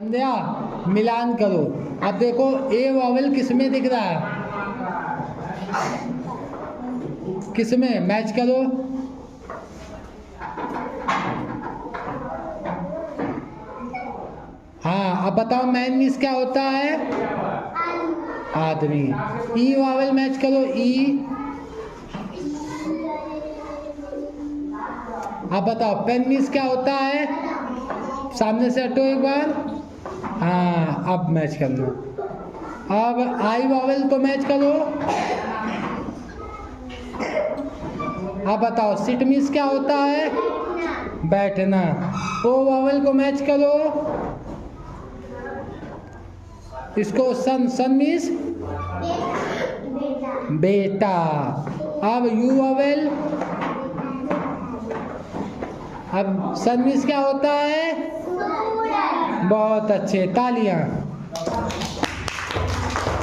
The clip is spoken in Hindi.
संध्या मिलान करो। अब देखो ए वॉवेल किस में दिख रहा है, किस में, मैच करो। हाँ अब बताओ मैन मीन्स क्या होता है, आदमी। ई वॉवेल मैच करो, ई। अब बताओ पेन मीन्स क्या होता है, सामने से हटो एक बार। हाँ अब मैच कर लो। अब आई वॉवेल को मैच करो। अब बताओ सिट मीन्स क्या होता है, बैठना। ओ वॉवेल को मैच करो। इसको सन, सन मीन्स बेटा। अब यू वॉवेल, अब सन मीन्स क्या होता है, बहुत अच्छे, तालियां।